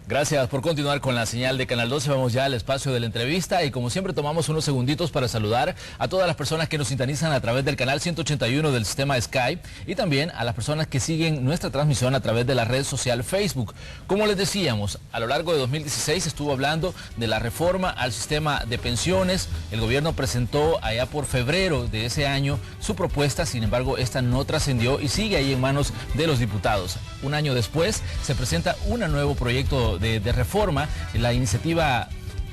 Gracias por continuar con la señal de Canal 12. Vamos ya al espacio de la entrevista y como siempre tomamos unos segunditos para saludar a todas las personas que nos sintonizan a través del canal 181 del sistema Sky y también a las personas que siguen nuestra transmisión a través de la red social Facebook. Como les decíamos, a lo largo de 2016 estuvo hablando de la reforma al sistema de pensiones. El gobierno presentó allá por febrero de ese año su propuesta, sin embargo esta no trascendió y sigue ahí en manos de los diputados. Un año después se presenta un nuevo proyecto de reforma. La iniciativa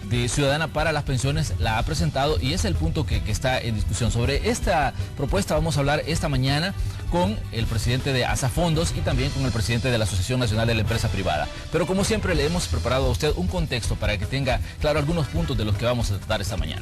de Ciudadana para las Pensiones la ha presentado y es el punto que está en discusión. Sobre esta propuesta vamos a hablar esta mañana con el presidente de Asafondos y también con el presidente de la Asociación Nacional de la Empresa Privada. Pero como siempre le hemos preparado a usted un contexto para que tenga claro algunos puntos de los que vamos a tratar esta mañana.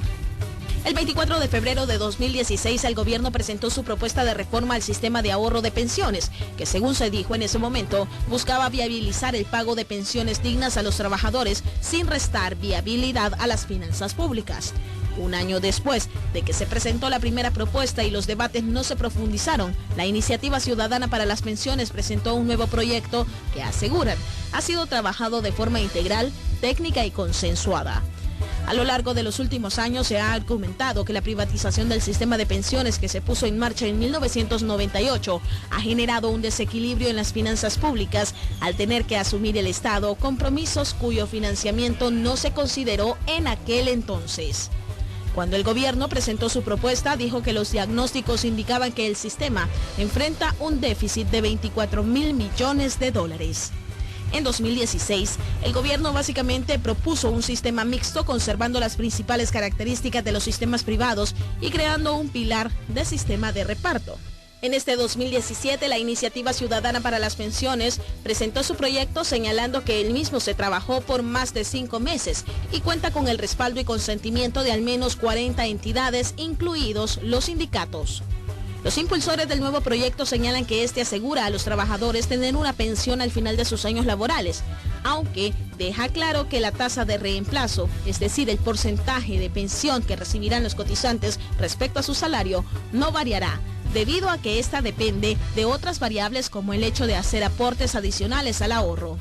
El 24 de febrero de 2016 el gobierno presentó su propuesta de reforma al sistema de ahorro de pensiones, que según se dijo en ese momento, buscaba viabilizar el pago de pensiones dignas a los trabajadores sin restar viabilidad a las finanzas públicas. Un año después de que se presentó la primera propuesta y los debates no se profundizaron, la Iniciativa Ciudadana para las Pensiones presentó un nuevo proyecto que aseguran ha sido trabajado de forma integral, técnica y consensuada. A lo largo de los últimos años se ha argumentado que la privatización del sistema de pensiones que se puso en marcha en 1998 ha generado un desequilibrio en las finanzas públicas al tener que asumir el Estado compromisos cuyo financiamiento no se consideró en aquel entonces. Cuando el gobierno presentó su propuesta, dijo que los diagnósticos indicaban que el sistema enfrenta un déficit de 24.000 millones de dólares. En 2016, el gobierno básicamente propuso un sistema mixto conservando las principales características de los sistemas privados y creando un pilar de sistema de reparto. En este 2017, la Iniciativa Ciudadana para las Pensiones presentó su proyecto señalando que el mismo se trabajó por más de 5 meses y cuenta con el respaldo y consentimiento de al menos 40 entidades, incluidos los sindicatos. Los impulsores del nuevo proyecto señalan que este asegura a los trabajadores tener una pensión al final de sus años laborales, aunque deja claro que la tasa de reemplazo, es decir, el porcentaje de pensión que recibirán los cotizantes respecto a su salario, no variará, debido a que esta depende de otras variables como el hecho de hacer aportes adicionales al ahorro.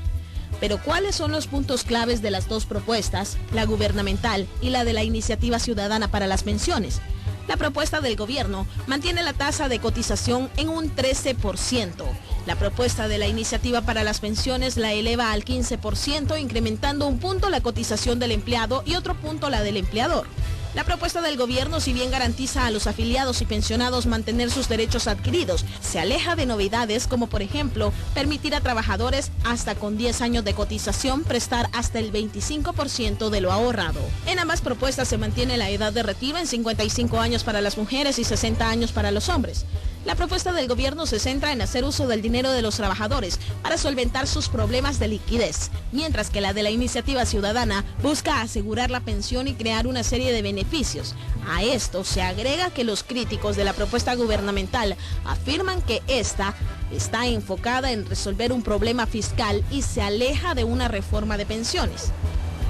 Pero ¿cuáles son los puntos claves de las dos propuestas, la gubernamental y la de la Iniciativa Ciudadana para las Pensiones? La propuesta del gobierno mantiene la tasa de cotización en un 13%. La propuesta de la Iniciativa para las Pensiones la eleva al 15%, incrementando un punto la cotización del empleado y otro punto la del empleador. La propuesta del gobierno, si bien garantiza a los afiliados y pensionados mantener sus derechos adquiridos, se aleja de novedades como por ejemplo permitir a trabajadores hasta con 10 años de cotización prestar hasta el 25% de lo ahorrado. En ambas propuestas se mantiene la edad de retiro en 55 años para las mujeres y 60 años para los hombres. La propuesta del gobierno se centra en hacer uso del dinero de los trabajadores para solventar sus problemas de liquidez, mientras que la de la Iniciativa Ciudadana busca asegurar la pensión y crear una serie de beneficios. A esto se agrega que los críticos de la propuesta gubernamental afirman que esta está enfocada en resolver un problema fiscal y se aleja de una reforma de pensiones.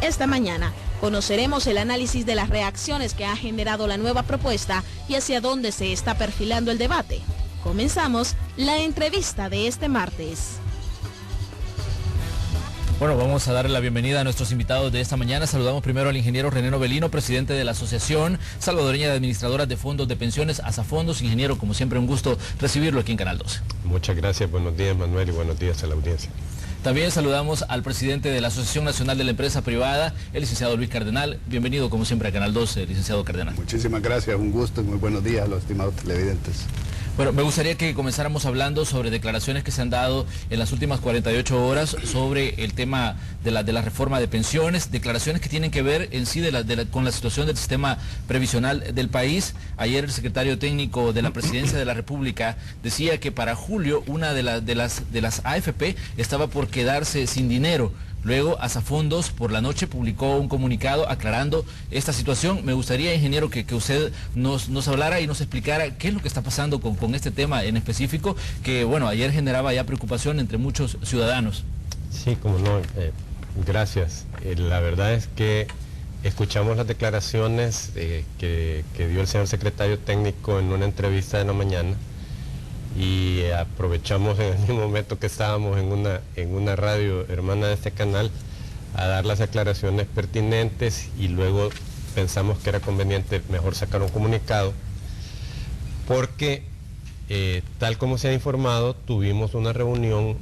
Esta mañana conoceremos el análisis de las reacciones que ha generado la nueva propuesta y hacia dónde se está perfilando el debate. Comenzamos la entrevista de este martes. Bueno, vamos a darle la bienvenida a nuestros invitados de esta mañana. Saludamos primero al ingeniero René Novelino, presidente de la Asociación Salvadoreña de Administradoras de Fondos de Pensiones, Asafondos. Ingeniero, como siempre, un gusto recibirlo aquí en Canal 12. Muchas gracias, buenos días Manuel y buenos días a la audiencia. También saludamos al presidente de la Asociación Nacional de la Empresa Privada, el licenciado Luis Cardenal. Bienvenido, como siempre, a Canal 12, licenciado Cardenal. Muchísimas gracias, un gusto y muy buenos días a los estimados televidentes. Bueno, me gustaría que comenzáramos hablando sobre declaraciones que se han dado en las últimas 48 horas sobre el tema de la reforma de pensiones, declaraciones que tienen que ver en sí con la situación del sistema previsional del país. Ayer el secretario técnico de la Presidencia de la República decía que para julio una de las AFP estaba por quedarse sin dinero. Luego, Asafondos por la noche publicó un comunicado aclarando esta situación. Me gustaría, ingeniero, que usted nos hablara y nos explicara qué es lo que está pasando con este tema en específico, que bueno, ayer generaba ya preocupación entre muchos ciudadanos. Sí, como no, gracias. La verdad es que escuchamos las declaraciones que dio el señor secretario técnico en una entrevista de la mañana y aprovechamos en el mismo momento que estábamos en una radio hermana de este canal a dar las aclaraciones pertinentes y luego pensamos que era conveniente mejor sacar un comunicado porque tal como se ha informado, tuvimos una reunión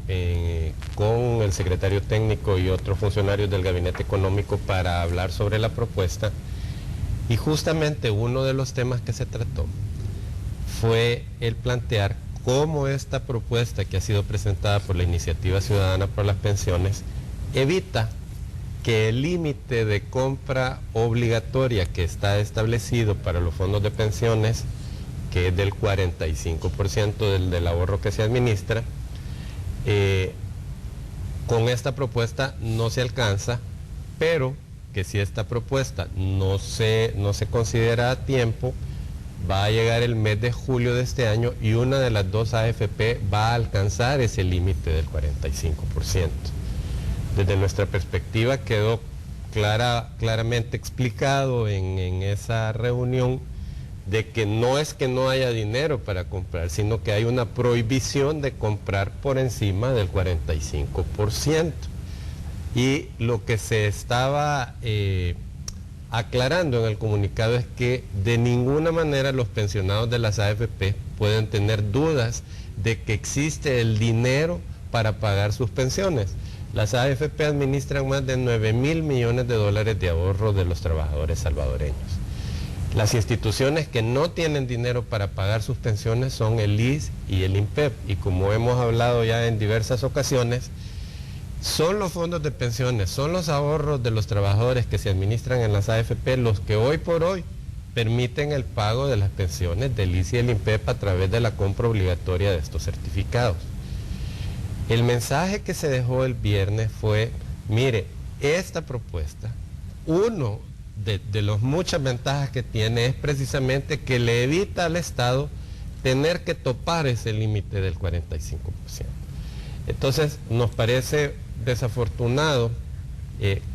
con el secretario técnico y otros funcionarios del gabinete económico para hablar sobre la propuesta y justamente uno de los temas que se trató fue el plantear cómo esta propuesta que ha sido presentada por la Iniciativa Ciudadana por las Pensiones evita que el límite de compra obligatoria que está establecido para los fondos de pensiones, que es del 45% del ahorro que se administra, con esta propuesta no se alcanza, pero que si esta propuesta no se considera a tiempo, va a llegar el mes de julio de este año y una de las dos AFP va a alcanzar ese límite del 45%. Desde nuestra perspectiva quedó claramente explicado en esa reunión de que no es que no haya dinero para comprar, sino que hay una prohibición de comprar por encima del 45%. Y lo que se estaba aclarando en el comunicado es que de ninguna manera los pensionados de las AFP pueden tener dudas de que existe el dinero para pagar sus pensiones. Las AFP administran más de 9.000 millones de dólares de ahorro de los trabajadores salvadoreños. Las instituciones que no tienen dinero para pagar sus pensiones son el IS y el INPEP. Y como hemos hablado ya en diversas ocasiones, son los fondos de pensiones, son los ahorros de los trabajadores que se administran en las AFP los que hoy por hoy permiten el pago de las pensiones del IS y el INPEP a través de la compra obligatoria de estos certificados. El mensaje que se dejó el viernes fue, mire, esta propuesta, uno de las muchas ventajas que tiene es precisamente que le evita al Estado tener que topar ese límite del 45%. Entonces, nos parece desafortunado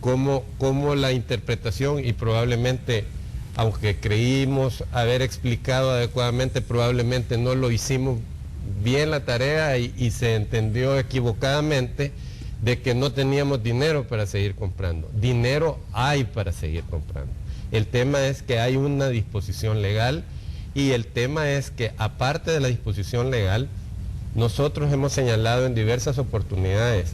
cómo la interpretación y probablemente, aunque creímos haber explicado adecuadamente, probablemente no lo hicimos bien la tarea y se entendió equivocadamente de que no teníamos dinero para seguir comprando. Dinero hay para seguir comprando. El tema es que hay una disposición legal y el tema es que aparte de la disposición legal, nosotros hemos señalado en diversas oportunidades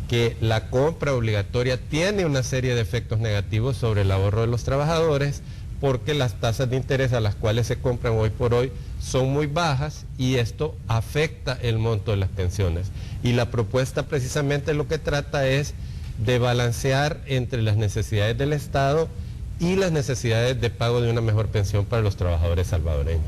que la compra obligatoria tiene una serie de efectos negativos sobre el ahorro de los trabajadores porque las tasas de interés a las cuales se compran hoy por hoy son muy bajas y esto afecta el monto de las pensiones. Y la propuesta precisamente lo que trata es de balancear entre las necesidades del Estado y las necesidades de pago de una mejor pensión para los trabajadores salvadoreños.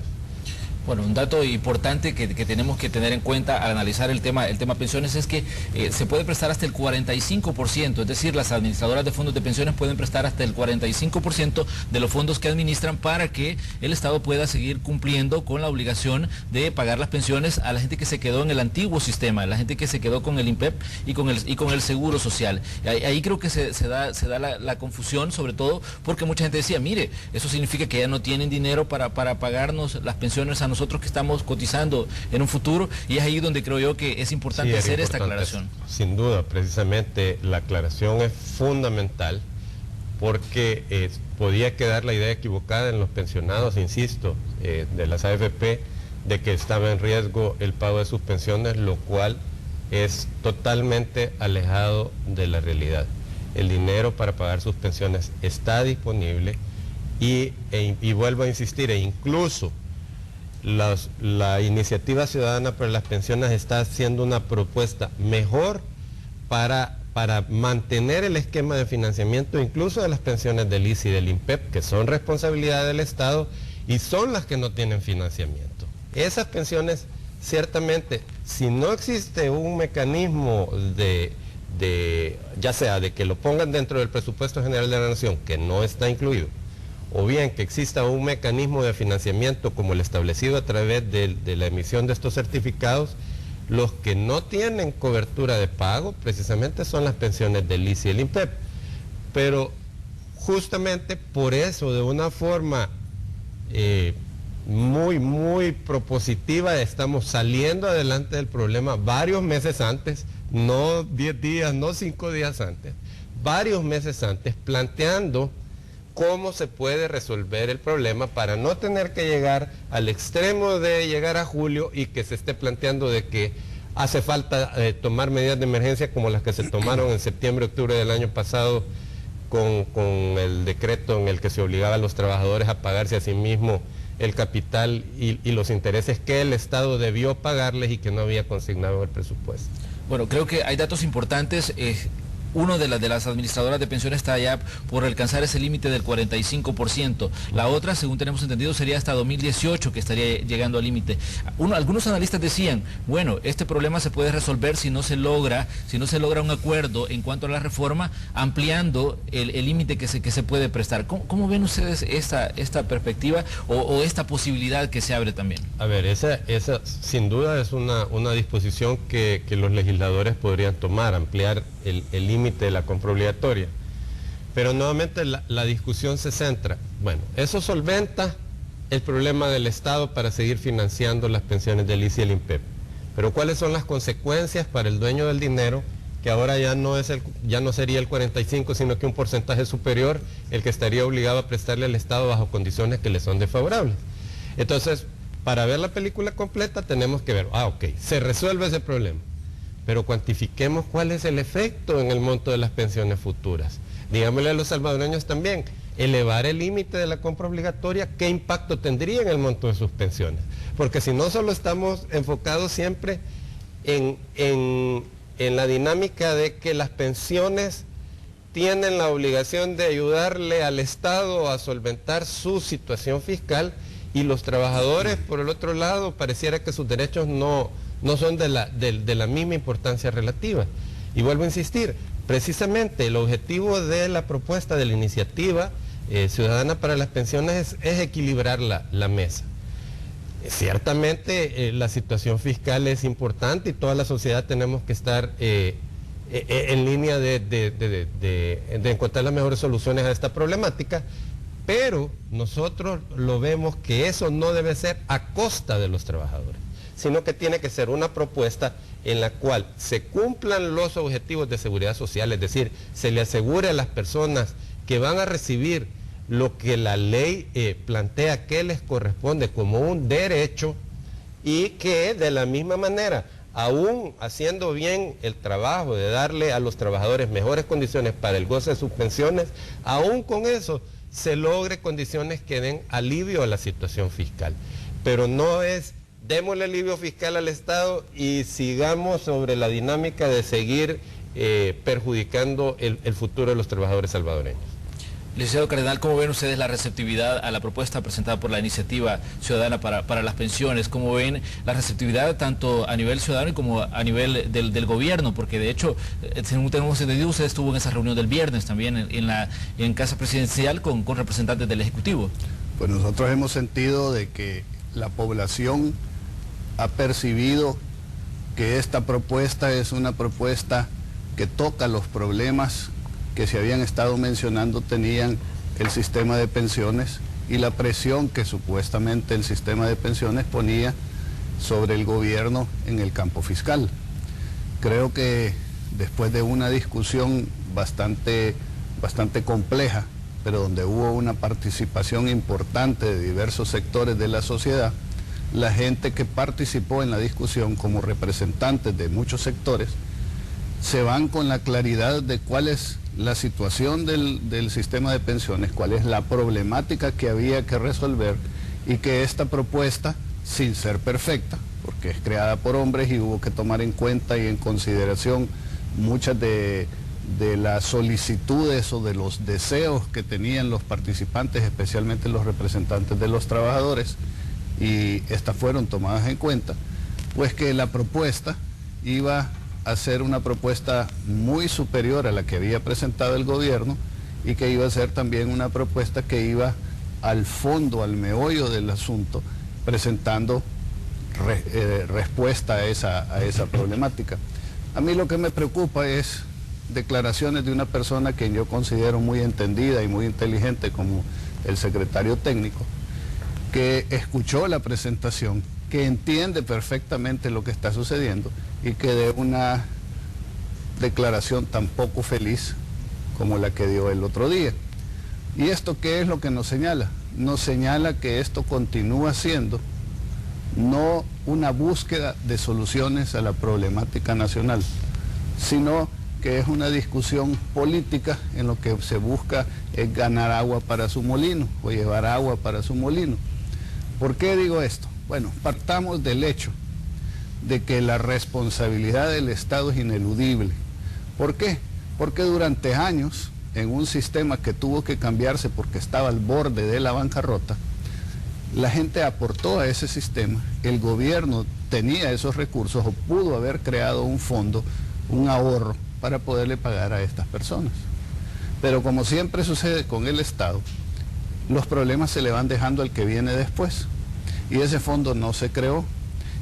Bueno, un dato importante que tenemos que tener en cuenta al analizar el tema pensiones es que se puede prestar hasta el 45%, es decir, las administradoras de fondos de pensiones pueden prestar hasta el 45% de los fondos que administran para que el Estado pueda seguir cumpliendo con la obligación de pagar las pensiones a la gente que se quedó en el antiguo sistema, la gente que se quedó con el INPEP y con el Seguro Social. Ahí creo que se da la confusión, sobre todo porque mucha gente decía, mire, eso significa que ya no tienen dinero para pagarnos las pensiones a nosotros que estamos cotizando en un futuro, y es ahí donde creo yo que es importante hacer esta aclaración. Sin duda, precisamente la aclaración es fundamental porque podía quedar la idea equivocada en los pensionados, insisto, de las AFP, de que estaba en riesgo el pago de sus pensiones, lo cual es totalmente alejado de la realidad. El dinero para pagar sus pensiones está disponible y vuelvo a insistir, e incluso la Iniciativa Ciudadana para las Pensiones está haciendo una propuesta mejor para mantener el esquema de financiamiento incluso de las pensiones del IS y del INPEP, que son responsabilidad del Estado y son las que no tienen financiamiento. Esas pensiones, ciertamente, si no existe un mecanismo ya sea de que lo pongan dentro del presupuesto general de la Nación, que no está incluido, o bien que exista un mecanismo de financiamiento como el establecido a través de la emisión de estos certificados, los que no tienen cobertura de pago precisamente son las pensiones del IS y el INPEP. Pero justamente por eso, de una forma muy propositiva, estamos saliendo adelante del problema varios meses antes, no 10 días, no 5 días antes, varios meses antes planteando cómo se puede resolver el problema para no tener que llegar al extremo de llegar a julio y que se esté planteando de que hace falta tomar medidas de emergencia como las que se tomaron en septiembre, octubre del año pasado con el decreto en el que se obligaba a los trabajadores a pagarse a sí mismos el capital y los intereses que el Estado debió pagarles y que no había consignado en el presupuesto. Bueno, creo que hay datos importantes. Uno de las administradoras de pensiones está ya por alcanzar ese límite del 45%. La otra, según tenemos entendido, sería hasta 2018 que estaría llegando al límite. Algunos analistas decían, bueno, este problema se puede resolver si no se logra un acuerdo en cuanto a la reforma, ampliando el límite que se puede prestar. ¿Cómo ven ustedes esta perspectiva o esta posibilidad que se abre también? A ver, esa sin duda es una disposición que los legisladores podrían tomar, ampliar el límite de la compra obligatoria. Pero nuevamente la discusión se centra, bueno, eso solventa el problema del Estado para seguir financiando las pensiones del ICE y el INPEP. Pero ¿cuáles son las consecuencias para el dueño del dinero? Que ahora ya no sería el 45, sino que un porcentaje superior el que estaría obligado a prestarle al Estado bajo condiciones que le son desfavorables. Entonces, para ver la película completa tenemos que ver, ok, se resuelve ese problema, pero cuantifiquemos cuál es el efecto en el monto de las pensiones futuras. Digámosle a los salvadoreños también, elevar el límite de la compra obligatoria, ¿qué impacto tendría en el monto de sus pensiones? Porque si no, solo estamos enfocados siempre en la dinámica de que las pensiones tienen la obligación de ayudarle al Estado a solventar su situación fiscal y los trabajadores, por el otro lado, pareciera que sus derechos no son de la misma importancia relativa. Y vuelvo a insistir, precisamente el objetivo de la propuesta de la iniciativa ciudadana para las pensiones es equilibrar la mesa. Ciertamente la situación fiscal es importante y toda la sociedad tenemos que estar en línea de encontrar las mejores soluciones a esta problemática, pero nosotros lo vemos que eso no debe ser a costa de los trabajadores, sino que tiene que ser una propuesta en la cual se cumplan los objetivos de seguridad social, es decir, se le asegure a las personas que van a recibir lo que la ley plantea que les corresponde como un derecho y que de la misma manera, aún haciendo bien el trabajo de darle a los trabajadores mejores condiciones para el goce de sus pensiones, aún con eso se logre condiciones que den alivio a la situación fiscal. Pero no es démosle alivio fiscal al Estado y sigamos sobre la dinámica de seguir perjudicando el futuro de los trabajadores salvadoreños. Licenciado Cardenal, ¿cómo ven ustedes la receptividad a la propuesta presentada por la iniciativa ciudadana para las pensiones? ¿Cómo ven la receptividad tanto a nivel ciudadano y como a nivel del gobierno? Porque de hecho, según tenemos entendido, usted estuvo en esa reunión del viernes también en Casa Presidencial con representantes del Ejecutivo. Pues nosotros hemos sentido de que la población ha percibido que esta propuesta es una propuesta que toca los problemas que se habían estado mencionando tenían el sistema de pensiones y la presión que supuestamente el sistema de pensiones ponía sobre el gobierno en el campo fiscal. Creo que después de una discusión bastante compleja, pero donde hubo una participación importante de diversos sectores de la sociedad, la gente que participó en la discusión como representantes de muchos sectores se van con la claridad de cuál es la situación del sistema de pensiones, cuál es la problemática que había que resolver y que esta propuesta, sin ser perfecta, porque es creada por hombres y hubo que tomar en cuenta y en consideración muchas de las solicitudes o de los deseos que tenían los participantes, especialmente los representantes de los trabajadores, y estas fueron tomadas en cuenta, pues que la propuesta iba a ser una propuesta muy superior a la que había presentado el gobierno y que iba a ser también una propuesta que iba al fondo, al meollo del asunto, presentando respuesta a esa problemática. A mí lo que me preocupa es declaraciones de una persona que yo considero muy entendida y muy inteligente como el secretario técnico, que escuchó la presentación, que entiende perfectamente lo que está sucediendo y que de una declaración tan poco feliz como la que dio el otro día. ¿Y esto qué es lo que nos señala? Nos señala que esto continúa siendo no una búsqueda de soluciones a la problemática nacional, sino que es una discusión política en lo que se busca es ganar agua para su molino o llevar agua para su molino. ¿Por qué digo esto? Bueno, partamos del hecho de que la responsabilidad del Estado es ineludible. ¿Por qué? Porque durante años, en un sistema que tuvo que cambiarse porque estaba al borde de la bancarrota, la gente aportó a ese sistema, el gobierno tenía esos recursos o pudo haber creado un fondo, un ahorro para poderle pagar a estas personas. Pero como siempre sucede con el Estado, los problemas se le van dejando al que viene después y ese fondo no se creó.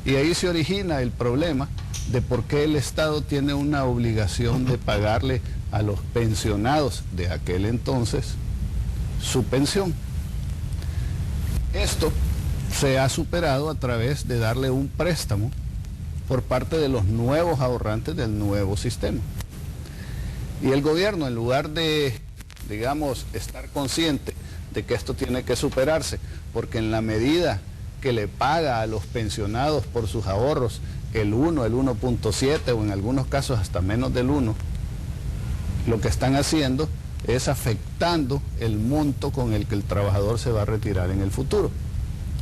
Y ahí se origina el problema de por qué el Estado tiene una obligación de pagarle a los pensionados de aquel entonces su pensión. Esto se ha superado a través de darle un préstamo por parte de los nuevos ahorrantes del nuevo sistema. Y el gobierno, en lugar de, digamos, estar consciente de que esto tiene que superarse, porque en la medida que le paga a los pensionados por sus ahorros el 1, el 1.7 o en algunos casos hasta menos del 1, lo que están haciendo es afectando el monto con el que el trabajador se va a retirar en el futuro.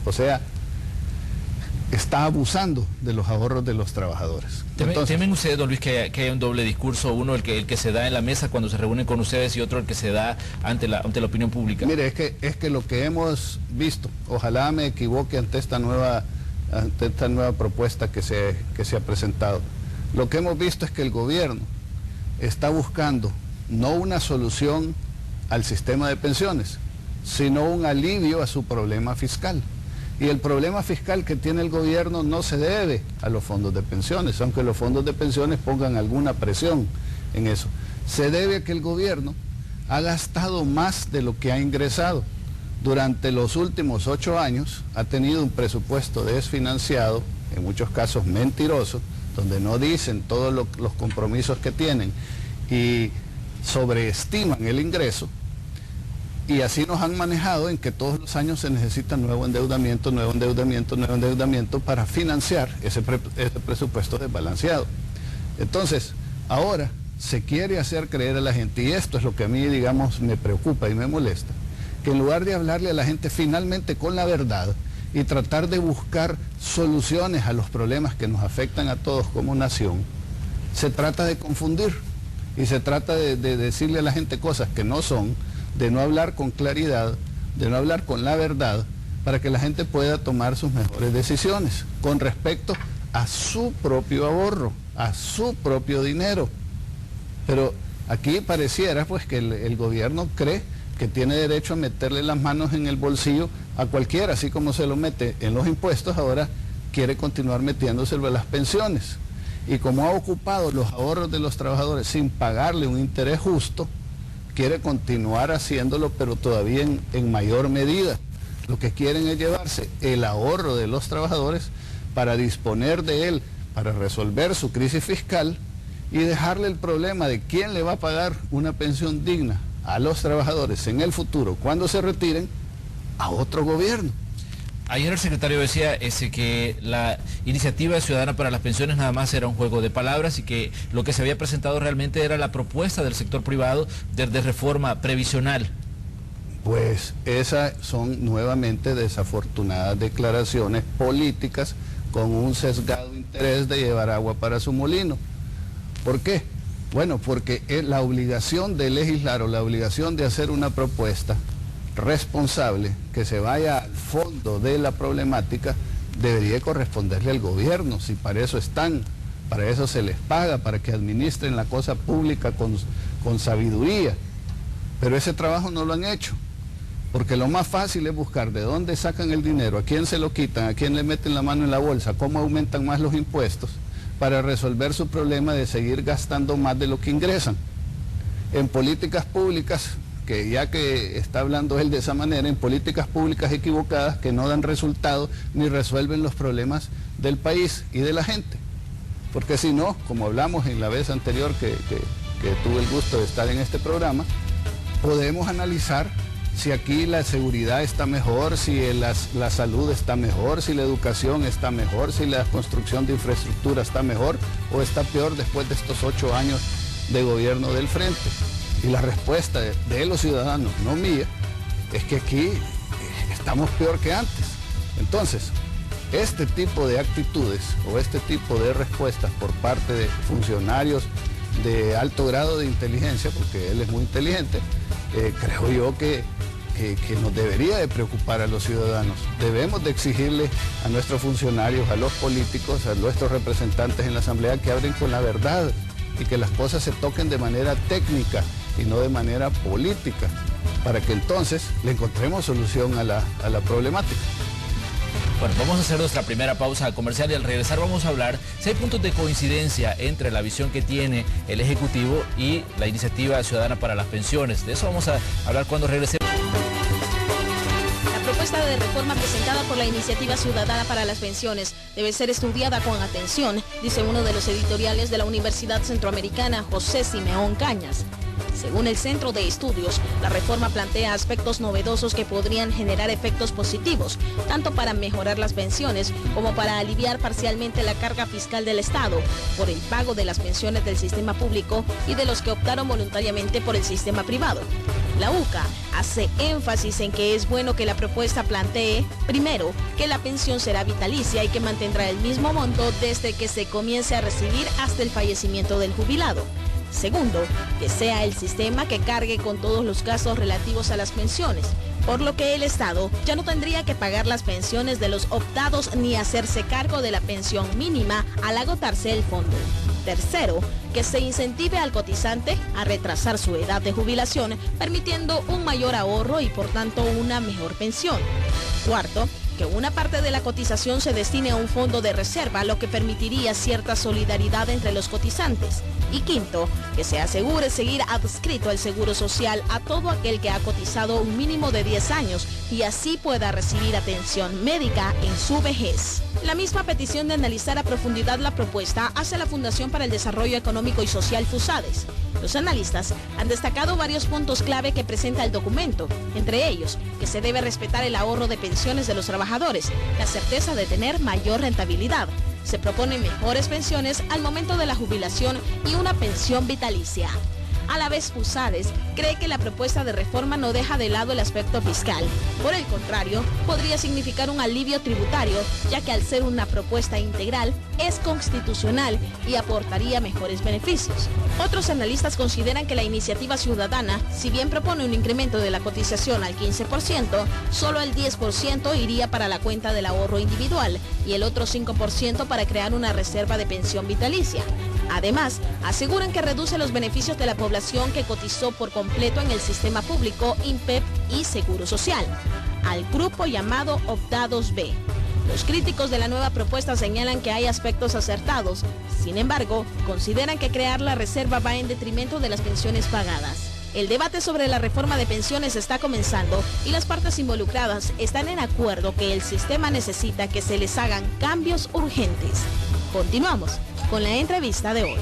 O sea, está abusando de los ahorros de los trabajadores. ¿Temen ustedes, don Luis, que haya un doble discurso, uno el que se da en la mesa cuando se reúnen con ustedes y otro el que se da ante la opinión pública? Mire, es que lo que hemos visto, ojalá me equivoque ante esta nueva propuesta que se ha presentado, lo que hemos visto es que el gobierno está buscando no una solución al sistema de pensiones, sino un alivio a su problema fiscal. Y el problema fiscal que tiene el gobierno no se debe a los fondos de pensiones, aunque los fondos de pensiones pongan alguna presión en eso. Se debe a que el gobierno ha gastado más de lo que ha ingresado. Durante los últimos 8 años ha tenido un presupuesto desfinanciado, en muchos casos mentiroso, donde no dicen todos los compromisos que tienen y sobreestiman el ingreso. Y así nos han manejado en que todos los años se necesita nuevo endeudamiento para financiar ese presupuesto desbalanceado. Entonces, ahora se quiere hacer creer a la gente, y esto es lo que a mí, digamos, me preocupa y me molesta, que en lugar de hablarle a la gente finalmente con la verdad y tratar de buscar soluciones a los problemas que nos afectan a todos como nación, se trata de confundir y se trata de decirle a la gente cosas que no son, de no hablar con claridad, de no hablar con la verdad, para que la gente pueda tomar sus mejores decisiones con respecto a su propio ahorro, a su propio dinero. Pero aquí pareciera pues que el gobierno cree que tiene derecho a meterle las manos en el bolsillo a cualquiera, así como se lo mete en los impuestos, ahora quiere continuar metiéndoselo a las pensiones. Y como ha ocupado los ahorros de los trabajadores sin pagarle un interés justo, quiere continuar haciéndolo, pero todavía en mayor medida. Lo que quieren es llevarse el ahorro de los trabajadores para disponer de él, para resolver su crisis fiscal y dejarle el problema de quién le va a pagar una pensión digna a los trabajadores en el futuro, cuando se retiren, a otro gobierno. Ayer el secretario decía que la iniciativa ciudadana para las pensiones nada más era un juego de palabras y que lo que se había presentado realmente era la propuesta del sector privado de reforma previsional. Pues esas son nuevamente desafortunadas declaraciones políticas con un sesgado interés de llevar agua para su molino. ¿Por qué? Bueno, porque la obligación de legislar o la obligación de hacer una propuesta responsable que se vaya al fondo de la problemática debería corresponderle al gobierno, si para eso están, para eso se les paga, para que administren la cosa pública con sabiduría. Pero ese trabajo no lo han hecho, porque lo más fácil es buscar de dónde sacan el dinero, a quién se lo quitan, a quién le meten la mano en la bolsa, cómo aumentan más los impuestos, para resolver su problema de seguir gastando más de lo que ingresan. En políticas públicas, que ya que está hablando él de esa manera, en políticas públicas equivocadas que no dan resultado ni resuelven los problemas del país y de la gente. Porque si no, como hablamos en la vez anterior que que tuve el gusto de estar en este programa, podemos analizar si aquí la seguridad está mejor, si la salud está mejor, si la educación está mejor, si la construcción de infraestructura está mejor o está peor después de estos 8 años de gobierno del Frente. Y la respuesta de los ciudadanos, no mía, es que aquí estamos peor que antes. Entonces, este tipo de actitudes o este tipo de respuestas por parte de funcionarios de alto grado de inteligencia, porque él es muy inteligente, creo yo que nos debería de preocupar a los ciudadanos. Debemos de exigirle a nuestros funcionarios, a los políticos, a nuestros representantes en la Asamblea que hablen con la verdad y que las cosas se toquen de manera técnica y no de manera política, para que entonces le encontremos solución a la problemática. Bueno, vamos a hacer nuestra primera pausa comercial y al regresar vamos a hablar si hay puntos de coincidencia entre la visión que tiene el Ejecutivo y la iniciativa ciudadana para las pensiones. De eso vamos a hablar cuando regresemos. La propuesta de reforma presentada por la Iniciativa Ciudadana para las Pensiones debe ser estudiada con atención, dice uno de los editoriales de la Universidad Centroamericana, José Simeón Cañas. Según el Centro de Estudios, la reforma plantea aspectos novedosos que podrían generar efectos positivos, tanto para mejorar las pensiones como para aliviar parcialmente la carga fiscal del Estado por el pago de las pensiones del sistema público y de los que optaron voluntariamente por el sistema privado. La UCA hace énfasis en que es bueno que la propuesta plantee, primero, que la pensión será vitalicia y que mantendrá el mismo monto desde que se comience a recibir hasta el fallecimiento del jubilado. Segundo, que sea el sistema que cargue con todos los gastos relativos a las pensiones, por lo que el Estado ya no tendría que pagar las pensiones de los optados ni hacerse cargo de la pensión mínima al agotarse el fondo. Tercero, que se incentive al cotizante a retrasar su edad de jubilación, permitiendo un mayor ahorro y por tanto una mejor pensión. Cuarto, que una parte de la cotización se destine a un fondo de reserva, lo que permitiría cierta solidaridad entre los cotizantes. Y quinto, que se asegure seguir adscrito al Seguro Social a todo aquel que ha cotizado un mínimo de 10 años y así pueda recibir atención médica en su vejez. La misma petición de analizar a profundidad la propuesta hace la Fundación para el Desarrollo Económico y Social FUSADES. Los analistas han destacado varios puntos clave que presenta el documento, entre ellos que se debe respetar el ahorro de pensiones de los trabajadores, la certeza de tener mayor rentabilidad. Se proponen mejores pensiones al momento de la jubilación y una pensión vitalicia. A la vez, FUSADES cree que la propuesta de reforma no deja de lado el aspecto fiscal. Por el contrario, podría significar un alivio tributario, ya que al ser una propuesta integral, es constitucional y aportaría mejores beneficios. Otros analistas consideran que la iniciativa ciudadana, si bien propone un incremento de la cotización al 15%, solo el 10% iría para la cuenta del ahorro individual y el otro 5% para crear una reserva de pensión vitalicia. Además, aseguran que reduce los beneficios de la población que cotizó por completo en el sistema público, INPEP y Seguro Social, al grupo llamado Optados B. Los críticos de la nueva propuesta señalan que hay aspectos acertados. Sin embargo, consideran que crear la reserva va en detrimento de las pensiones pagadas. El debate sobre la reforma de pensiones está comenzando y las partes involucradas están en acuerdo que el sistema necesita que se les hagan cambios urgentes. Continuamos con la entrevista de hoy.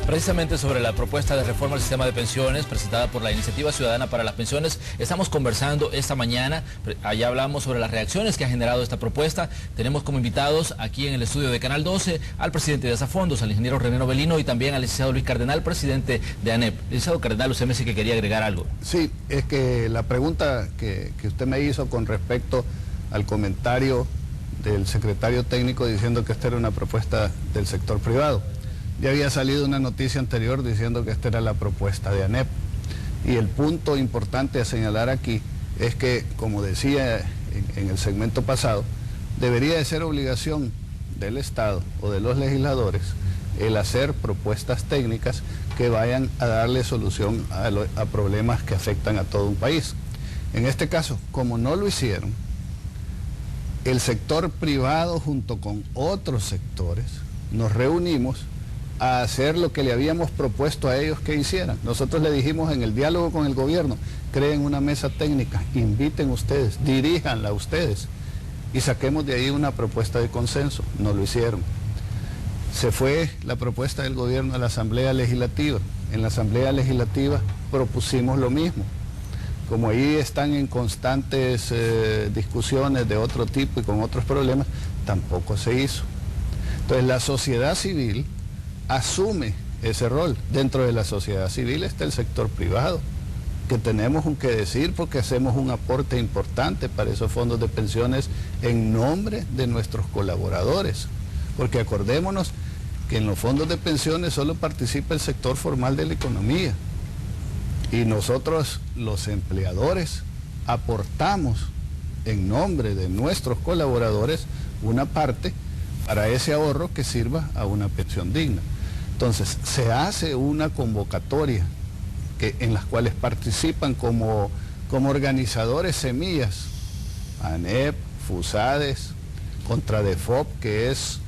Precisamente sobre la propuesta de reforma al sistema de pensiones presentada por la Iniciativa Ciudadana para las Pensiones, estamos conversando esta mañana. Allá hablamos sobre las reacciones que ha generado esta propuesta. Tenemos como invitados aquí en el estudio de Canal 12 al presidente de Asafondos, al ingeniero René Novelino, y también al licenciado Luis Cardenal, presidente de ANEP. Licenciado Cardenal, usted me dice que quería agregar algo. Sí, es que la pregunta que usted me hizo con respecto al comentario del secretario técnico diciendo que esta era una propuesta del sector privado. Ya había salido una noticia anterior diciendo que esta era la propuesta de ANEP. Y el punto importante a señalar aquí es que, como decía en el segmento pasado, debería de ser obligación del Estado o de los legisladores el hacer propuestas técnicas que vayan a darle solución a problemas que afectan a todo un país. En este caso, como no lo hicieron, el sector privado junto con otros sectores nos reunimos a hacer lo que le habíamos propuesto a ellos que hicieran. Nosotros le dijimos en el diálogo con el gobierno, creen una mesa técnica, inviten ustedes, diríjanla ustedes y saquemos de ahí una propuesta de consenso. No lo hicieron. Se fue la propuesta del gobierno a la Asamblea Legislativa. En la Asamblea Legislativa propusimos lo mismo. Como ahí están en constantes discusiones de otro tipo y con otros problemas, tampoco se hizo. Entonces la sociedad civil asume ese rol. Dentro de la sociedad civil está el sector privado, que tenemos un que decir porque hacemos un aporte importante para esos fondos de pensiones en nombre de nuestros colaboradores. Porque acordémonos que en los fondos de pensiones solo participa el sector formal de la economía. Y nosotros, los empleadores, aportamos en nombre de nuestros colaboradores una parte para ese ahorro que sirva a una pensión digna. Entonces, se hace una convocatoria en las cuales participan como organizadores semillas, ANEP, FUSADES, Contradefop, que es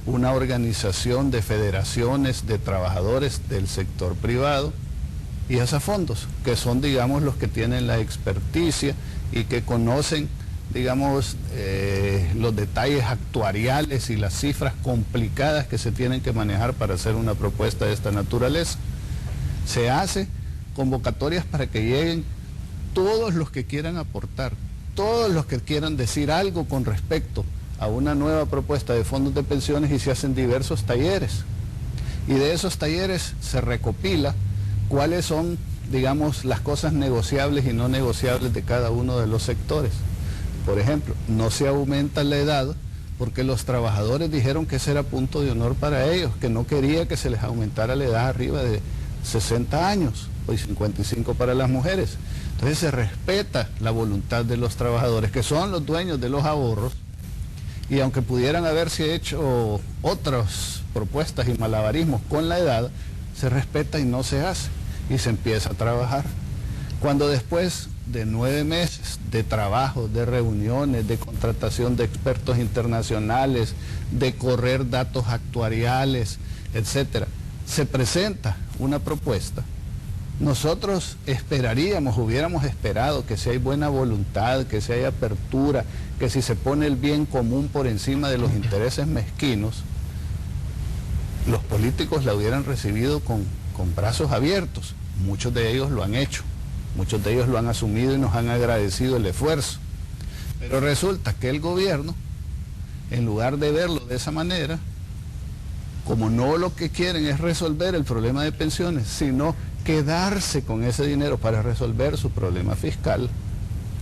una organización de federaciones de trabajadores del sector privado, y ASAFondos, que son, digamos, los que tienen la experticia y que conocen, digamos, los detalles actuariales y las cifras complicadas que se tienen que manejar para hacer una propuesta de esta naturaleza. Se hace convocatorias para que lleguen todos los que quieran aportar, todos los que quieran decir algo con respecto a una nueva propuesta de fondos de pensiones, y se hacen diversos talleres. Y de esos talleres se recopila cuáles son, digamos, las cosas negociables y no negociables de cada uno de los sectores. Por ejemplo, no se aumenta la edad porque los trabajadores dijeron que ese era punto de honor para ellos, que no quería que se les aumentara la edad arriba de 60 años, hoy 55 para las mujeres. Entonces se respeta la voluntad de los trabajadores, que son los dueños de los ahorros, y aunque pudieran haberse hecho otras propuestas y malabarismos con la edad, se respeta y no se hace, y se empieza a trabajar. Cuando después de 9 meses de trabajo, de reuniones, de contratación de expertos internacionales, de correr datos actuariales, etcétera, se presenta una propuesta, nosotros hubiéramos esperado que si hay buena voluntad, que si hay apertura, que si se pone el bien común por encima de los intereses mezquinos, los políticos la hubieran recibido con brazos abiertos. Muchos de ellos lo han hecho, muchos de ellos lo han asumido y nos han agradecido el esfuerzo. Pero resulta que el gobierno, en lugar de verlo de esa manera, como no lo que quieren es resolver el problema de pensiones, sino quedarse con ese dinero para resolver su problema fiscal,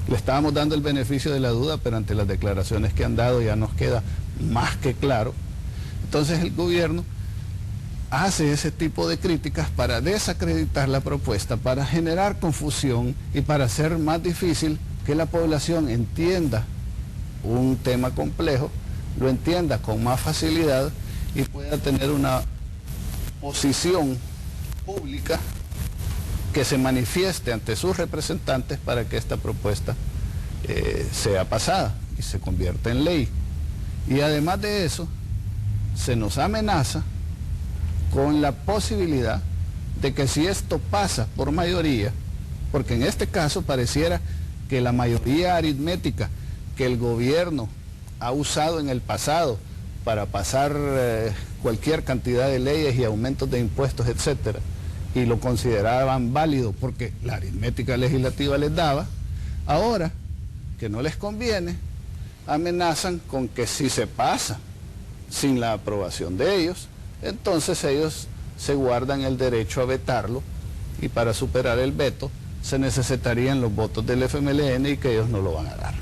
le estábamos dando el beneficio de la duda, pero ante las declaraciones que han dado ya nos queda más que claro. Entonces el gobierno hace ese tipo de críticas para desacreditar la propuesta, para generar confusión y para hacer más difícil que la población entienda un tema complejo, lo entienda con más facilidad y pueda tener una posición pública que se manifieste ante sus representantes para que esta propuesta sea pasada y se convierta en ley. Y además de eso, se nos amenaza con la posibilidad de que si esto pasa por mayoría, porque en este caso pareciera que la mayoría aritmética que el gobierno ha usado en el pasado para pasar cualquier cantidad de leyes y aumentos de impuestos, etcétera, y lo consideraban válido porque la aritmética legislativa les daba, ahora que no les conviene, amenazan con que si se pasa sin la aprobación de ellos, entonces ellos se guardan el derecho a vetarlo, y para superar el veto se necesitarían los votos del FMLN y que ellos no lo van a dar.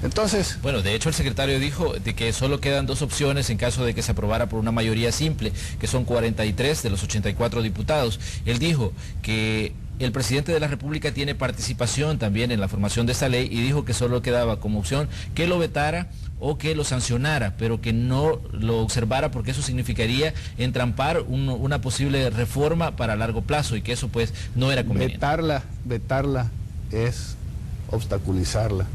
Entonces, bueno, de hecho el secretario dijo de que solo quedan 2 opciones en caso de que se aprobara por una mayoría simple, que son 43 de los 84 diputados. Él dijo que el presidente de la República tiene participación también en la formación de esta ley y dijo que solo quedaba como opción que lo vetara o que lo sancionara, pero que no lo observara porque eso significaría entrampar una posible reforma para largo plazo y que eso pues no era conveniente. Vetarla es obstaculizarla.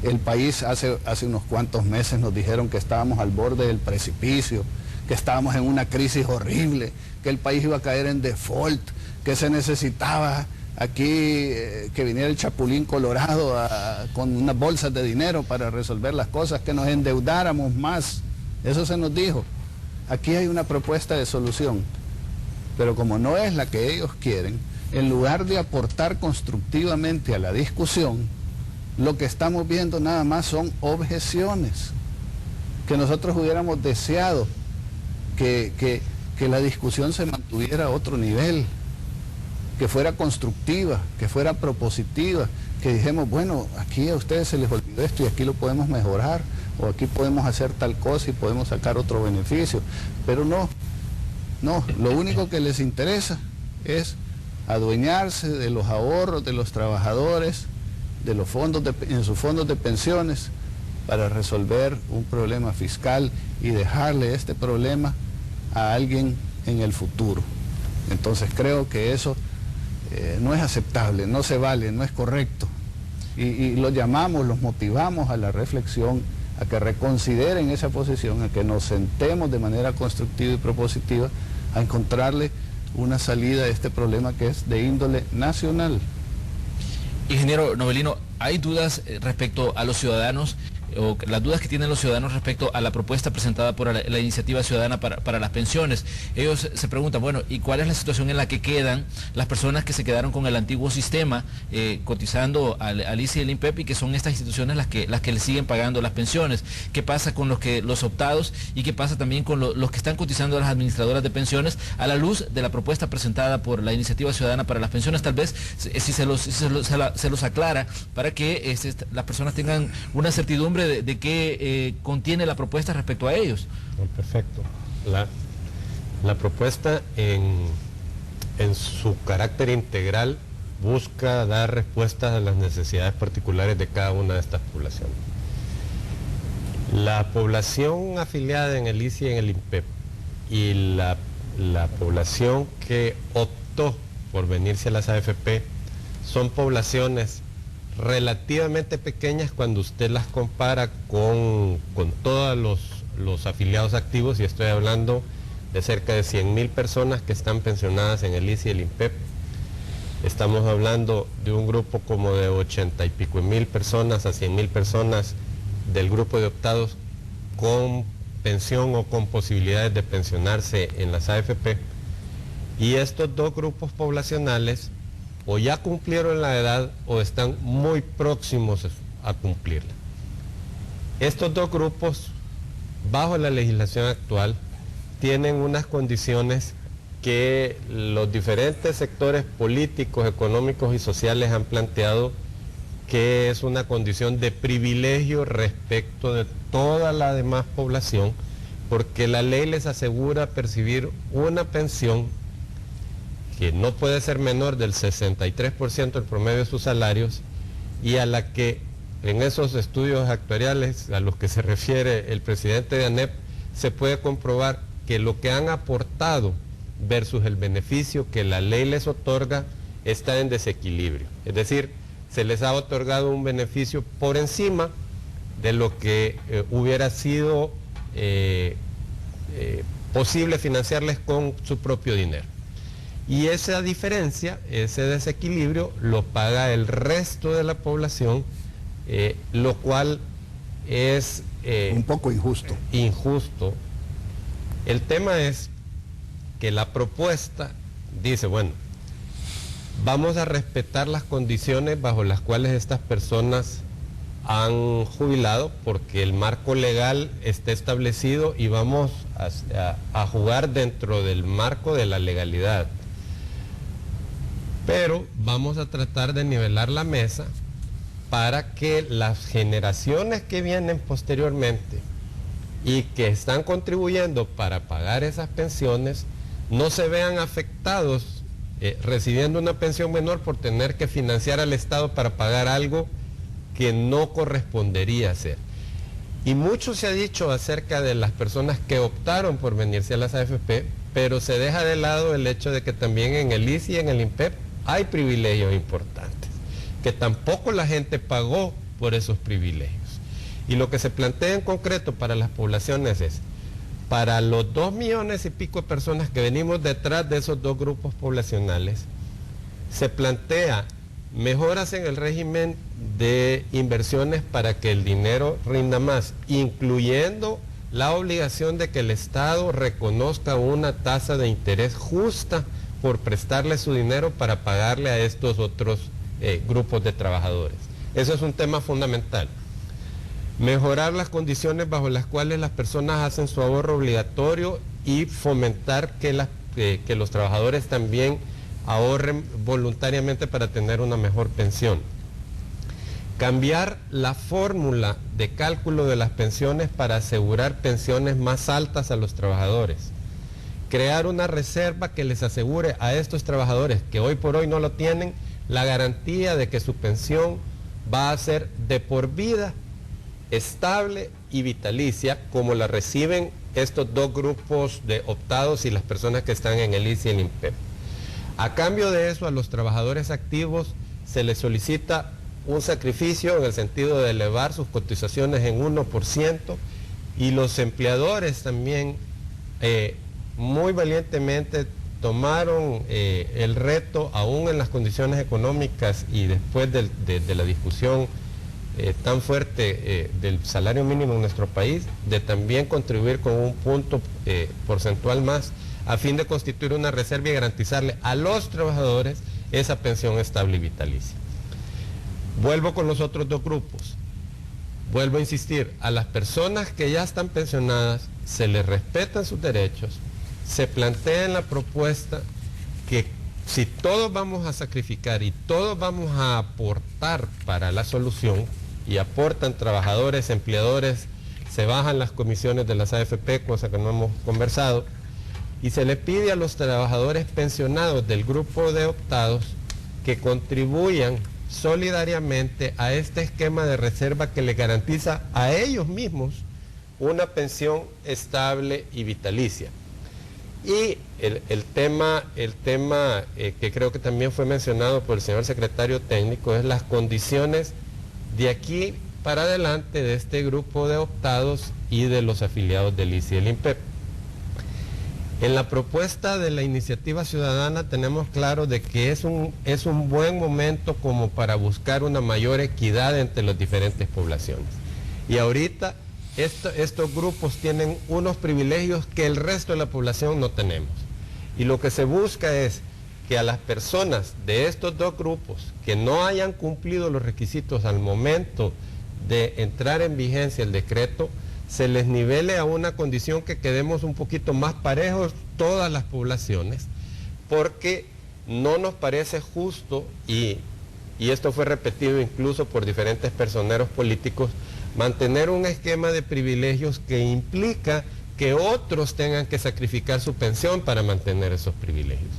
El país hace unos cuantos meses nos dijeron que estábamos al borde del precipicio, que estábamos en una crisis horrible, que el país iba a caer en default, que se necesitaba aquí que viniera el Chapulín Colorado con unas bolsas de dinero para resolver las cosas, que nos endeudáramos más. Eso se nos dijo. aquí hay una propuesta de solución, pero como no es la que ellos quieren, en lugar de aportar constructivamente a la discusión, lo que estamos viendo nada más son objeciones, que nosotros hubiéramos deseado que la discusión se mantuviera a otro nivel, que fuera constructiva, que fuera propositiva, que dijéramos, bueno, aquí a ustedes se les olvidó esto y aquí lo podemos mejorar, o aquí podemos hacer tal cosa y podemos sacar otro beneficio, pero no, lo único que les interesa es adueñarse de los ahorros de los trabajadores, de los fondos en sus fondos de pensiones, para resolver un problema fiscal y dejarle este problema a alguien en el futuro. Entonces creo que eso no es aceptable, no se vale, no es correcto. Y los llamamos, los motivamos a la reflexión, a que reconsideren esa posición, a que nos sentemos de manera constructiva y propositiva a encontrarle una salida a este problema que es de índole nacional. Ingeniero Novelino, ¿hay dudas respecto a los ciudadanos, o las dudas que tienen los ciudadanos respecto a la propuesta presentada por la iniciativa ciudadana para las pensiones? Ellos se preguntan, bueno, ¿y cuál es la situación en la que quedan las personas que se quedaron con el antiguo sistema cotizando al ICE y al INPEP, y que son estas instituciones las que le siguen pagando las pensiones? ¿Qué pasa con los optados y qué pasa también con los que están cotizando a las administradoras de pensiones a la luz de la propuesta presentada por la iniciativa ciudadana para las pensiones? Tal vez si se los aclara para que las personas tengan una certidumbre de qué contiene la propuesta respecto a ellos. Perfecto. La propuesta en su carácter integral busca dar respuestas a las necesidades particulares de cada una de estas poblaciones. La población afiliada en el ICE y en el INPEP y la población que optó por venirse a las AFP son poblaciones relativamente pequeñas cuando usted las compara con todos los afiliados activos, y estoy hablando de cerca de 100.000 personas que están pensionadas en el ICE y el INPEP. Estamos hablando de un grupo como de 80 y pico mil personas a 100.000 personas del grupo de optados con pensión o con posibilidades de pensionarse en las AFP. Y estos dos grupos poblacionales o ya cumplieron la edad o están muy próximos a cumplirla. Estos dos grupos, bajo la legislación actual, tienen unas condiciones que los diferentes sectores políticos, económicos y sociales han planteado que es una condición de privilegio respecto de toda la demás población, porque la ley les asegura percibir una pensión que no puede ser menor del 63% del promedio de sus salarios, y a la que en esos estudios actuariales a los que se refiere el presidente de ANEP se puede comprobar que lo que han aportado versus el beneficio que la ley les otorga está en desequilibrio. Es decir, se les ha otorgado un beneficio por encima de lo que hubiera sido posible financiarles con su propio dinero. Y esa diferencia, ese desequilibrio, lo paga el resto de la población, lo cual es un poco injusto. Injusto. El tema es que la propuesta dice, bueno, vamos a respetar las condiciones bajo las cuales estas personas han jubilado, porque el marco legal está establecido y vamos a jugar dentro del marco de la legalidad. Pero vamos a tratar de nivelar la mesa para que las generaciones que vienen posteriormente y que están contribuyendo para pagar esas pensiones no se vean afectados recibiendo una pensión menor por tener que financiar al Estado para pagar algo que no correspondería hacer. Y mucho se ha dicho acerca de las personas que optaron por venirse a las AFP, pero se deja de lado el hecho de que también en el ICE y en el INPEP hay privilegios importantes, que tampoco la gente pagó por esos privilegios. Y lo que se plantea en concreto para las poblaciones es, para los 2 millones y pico de personas que venimos detrás de esos dos grupos poblacionales, se plantea mejoras en el régimen de inversiones para que el dinero rinda más, incluyendo la obligación de que el Estado reconozca una tasa de interés justa por prestarle su dinero para pagarle a estos otros grupos de trabajadores. Eso es un tema fundamental. Mejorar las condiciones bajo las cuales las personas hacen su ahorro obligatorio y fomentar que los trabajadores también ahorren voluntariamente para tener una mejor pensión. Cambiar la fórmula de cálculo de las pensiones para asegurar pensiones más altas a los trabajadores. Crear una reserva que les asegure a estos trabajadores que hoy por hoy no lo tienen, la garantía de que su pensión va a ser de por vida, estable y vitalicia, como la reciben estos dos grupos de optados y las personas que están en el ICE y el INPEP. A cambio de eso, a los trabajadores activos se les solicita un sacrificio en el sentido de elevar sus cotizaciones en 1%, y los empleadores también muy valientemente tomaron el reto, aún en las condiciones económicas y después de la discusión tan fuerte del salario mínimo en nuestro país, de también contribuir con un punto porcentual más a fin de constituir una reserva y garantizarle a los trabajadores esa pensión estable y vitalicia. Vuelvo con los otros dos grupos. Vuelvo a insistir, a las personas que ya están pensionadas se les respetan sus derechos, se plantea en la propuesta que si todos vamos a sacrificar y todos vamos a aportar para la solución, y aportan trabajadores, empleadores, se bajan las comisiones de las AFP, cosa que no hemos conversado, y se le pide a los trabajadores pensionados del grupo de optados que contribuyan solidariamente a este esquema de reserva que les garantiza a ellos mismos una pensión estable y vitalicia. Y el tema que creo que también fue mencionado por el señor secretario técnico es las condiciones de aquí para adelante de este grupo de optados y de los afiliados del ICE y el INPEP. En la propuesta de la iniciativa ciudadana tenemos claro de que es un buen momento como para buscar una mayor equidad entre las diferentes poblaciones. Y ahorita estos grupos tienen unos privilegios que el resto de la población no tenemos. Y lo que se busca es que a las personas de estos dos grupos que no hayan cumplido los requisitos al momento de entrar en vigencia el decreto, se les nivele a una condición que quedemos un poquito más parejos todas las poblaciones, porque no nos parece justo, y esto fue repetido incluso por diferentes personeros políticos, mantener un esquema de privilegios que implica que otros tengan que sacrificar su pensión para mantener esos privilegios.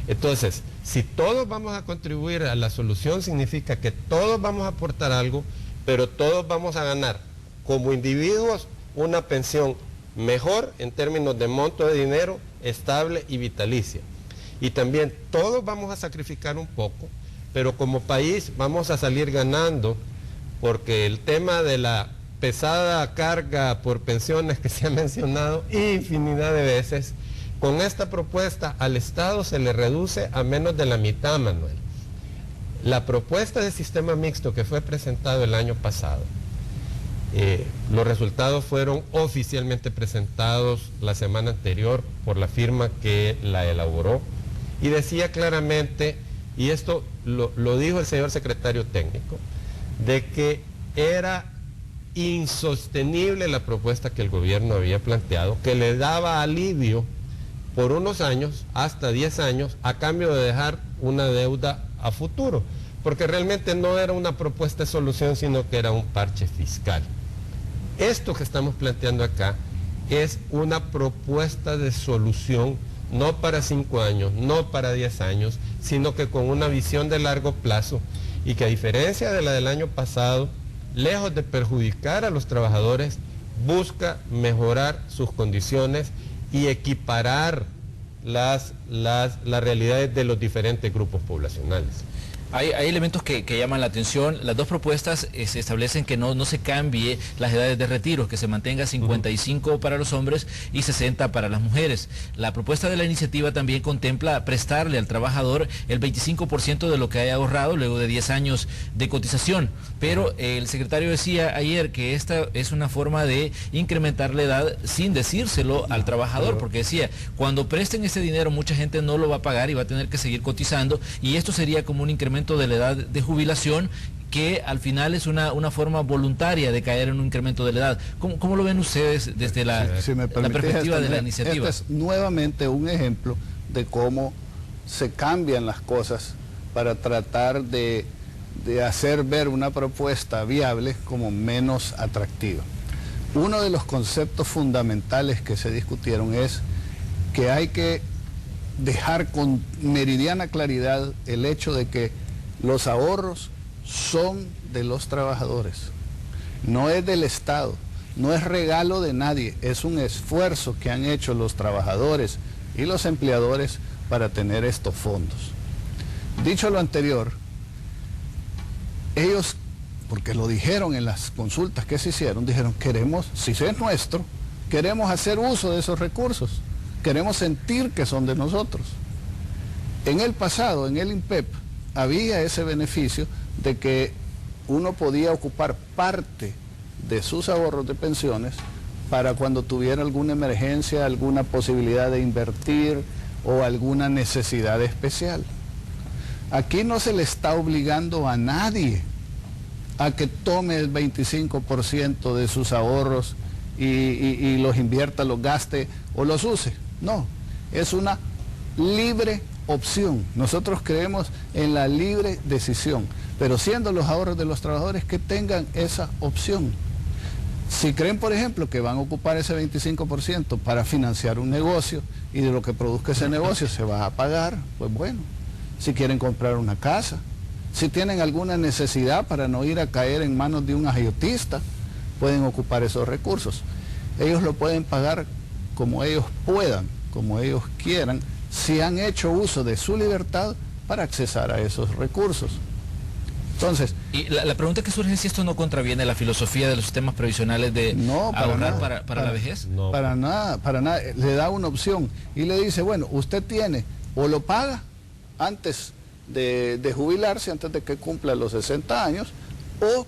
Entonces, si todos vamos a contribuir a la solución, significa que todos vamos a aportar algo, pero todos vamos a ganar como individuos una pensión mejor en términos de monto de dinero, estable y vitalicia. Y también todos vamos a sacrificar un poco, pero como país vamos a salir ganando, porque el tema de la pesada carga por pensiones que se ha mencionado infinidad de veces, con esta propuesta al Estado se le reduce a menos de la mitad, Manuel. La propuesta de sistema mixto que fue presentado el año pasado, los resultados fueron oficialmente presentados la semana anterior por la firma que la elaboró, y decía claramente, y esto lo dijo el señor secretario técnico, de que era insostenible la propuesta que el gobierno había planteado, que le daba alivio por unos años, hasta 10 años, a cambio de dejar una deuda a futuro, porque realmente no era una propuesta de solución, sino que era un parche fiscal. Esto que estamos planteando acá es una propuesta de solución, no para 5 años, no para 10 años, sino que con una visión de largo plazo, y que a diferencia de la del año pasado, lejos de perjudicar a los trabajadores, busca mejorar sus condiciones y equiparar las realidades de los diferentes grupos poblacionales. Hay elementos que llaman la atención. Las dos propuestas se establecen que no se cambie las edades de retiro, que se mantenga 55 para los hombres y 60 para las mujeres. La propuesta de la iniciativa también contempla prestarle al trabajador el 25% de lo que haya ahorrado luego de 10 años de cotización. Pero el secretario decía ayer que esta es una forma de incrementar la edad sin decírselo al trabajador, porque decía, cuando presten ese dinero mucha gente no lo va a pagar y va a tener que seguir cotizando, y esto sería como un incremento de la edad de jubilación, que al final es una forma voluntaria de caer en un incremento de la edad. ¿Cómo lo ven ustedes desde la perspectiva de la iniciativa? Este es nuevamente un ejemplo de cómo se cambian las cosas para tratar de hacer ver una propuesta viable como menos atractiva. Uno de los conceptos fundamentales que se discutieron es que hay que dejar con meridiana claridad el hecho de que los ahorros son de los trabajadores, no es del Estado, no es regalo de nadie, es un esfuerzo que han hecho los trabajadores y los empleadores para tener estos fondos. Dicho lo anterior, ellos, porque lo dijeron en las consultas que se hicieron, dijeron, queremos, si es nuestro, queremos hacer uso de esos recursos, queremos sentir que son de nosotros. En el pasado, en el INPEP, había ese beneficio de que uno podía ocupar parte de sus ahorros de pensiones para cuando tuviera alguna emergencia, alguna posibilidad de invertir o alguna necesidad especial. Aquí no se le está obligando a nadie a que tome el 25% de sus ahorros y los invierta, los gaste o los use. No, es una libre opción. Nosotros creemos en la libre decisión, pero siendo los ahorros de los trabajadores que tengan esa opción. Si creen, por ejemplo, que van a ocupar ese 25% para financiar un negocio y de lo que produzca ese negocio se va a pagar, pues bueno. Si quieren comprar una casa, si tienen alguna necesidad para no ir a caer en manos de un agiotista, pueden ocupar esos recursos. Ellos lo pueden pagar como ellos puedan, como ellos quieran, si han hecho uso de su libertad para accesar a esos recursos. Entonces, y la pregunta que surge es si esto no contraviene la filosofía de los sistemas previsionales de ahorrar para la vejez. No, para nada. Le da una opción y le dice, bueno, usted tiene o lo paga antes de jubilarse, antes de que cumpla los 60 años, o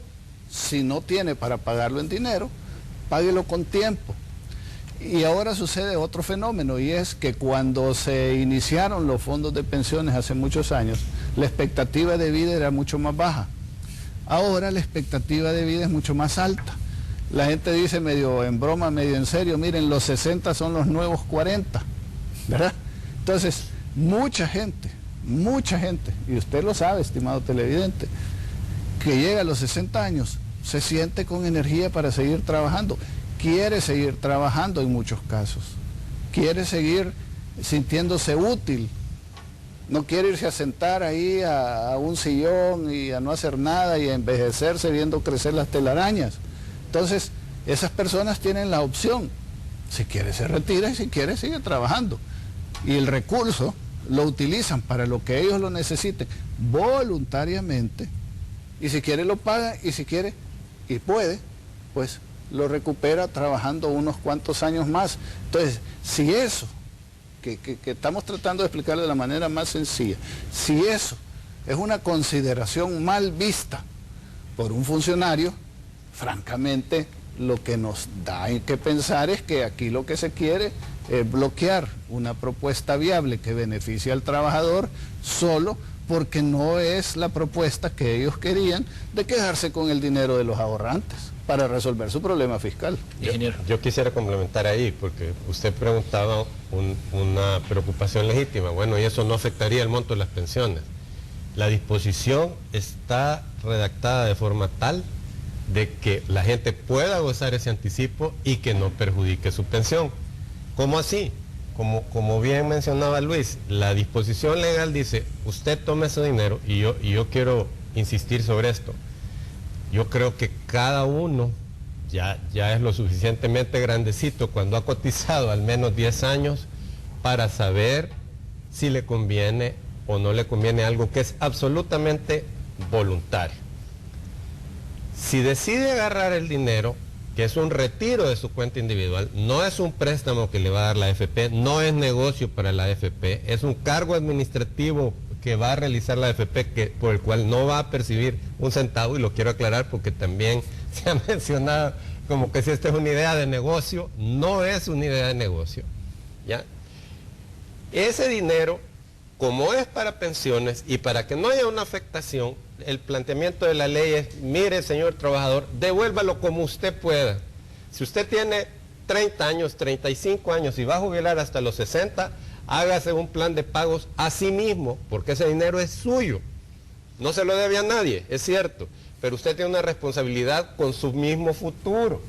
si no tiene para pagarlo en dinero, páguelo con tiempo. Y ahora sucede otro fenómeno, y es que cuando se iniciaron los fondos de pensiones hace muchos años, la expectativa de vida era mucho más baja. Ahora la expectativa de vida es mucho más alta. La gente dice medio en broma, medio en serio, miren, los 60 son los nuevos 40, ¿verdad? Entonces, mucha gente, y usted lo sabe, estimado televidente, que llega a los 60 años, se siente con energía para seguir trabajando. Quiere seguir trabajando en muchos casos, quiere seguir sintiéndose útil, no quiere irse a sentar ahí a un sillón y a no hacer nada y a envejecerse viendo crecer las telarañas. Entonces, esas personas tienen la opción, si quiere se retira y si quiere sigue trabajando. Y el recurso lo utilizan para lo que ellos lo necesiten voluntariamente, y si quiere lo paga, y si quiere y puede, pues lo recupera trabajando unos cuantos años más. Entonces, si eso, que estamos tratando de explicarlo de la manera más sencilla, si eso es una consideración mal vista por un funcionario, francamente, lo que nos da que pensar es que aquí lo que se quiere es bloquear una propuesta viable que beneficie al trabajador solo porque no es la propuesta que ellos querían de quedarse con el dinero de los ahorrantes para resolver su problema fiscal. Yo quisiera complementar ahí, porque usted preguntaba una preocupación legítima. Bueno, y eso no afectaría el monto de las pensiones. La disposición está redactada de forma tal de que la gente pueda gozar ese anticipo y que no perjudique su pensión. ¿Cómo así? Como bien mencionaba Luis, la disposición legal dice, usted tome ese dinero, y yo quiero insistir sobre esto. Yo creo que cada uno ya es lo suficientemente grandecito cuando ha cotizado al menos 10 años para saber si le conviene o no le conviene algo que es absolutamente voluntario. Si decide agarrar el dinero, que es un retiro de su cuenta individual, no es un préstamo que le va a dar la AFP, no es negocio para la AFP, es un cargo administrativo que va a realizar la AFP por el cual no va a percibir un centavo, y lo quiero aclarar porque también se ha mencionado como que si esta es una idea de negocio. No es una idea de negocio, ¿ya? Ese dinero, como es para pensiones y para que no haya una afectación, el planteamiento de la ley es: mire, señor trabajador, devuélvalo como usted pueda. Si usted tiene 30 años, 35 años y va a jubilar hasta los 60, hágase un plan de pagos a sí mismo, porque ese dinero es suyo. No se lo debe a nadie, es cierto, pero usted tiene una responsabilidad con su mismo futuro.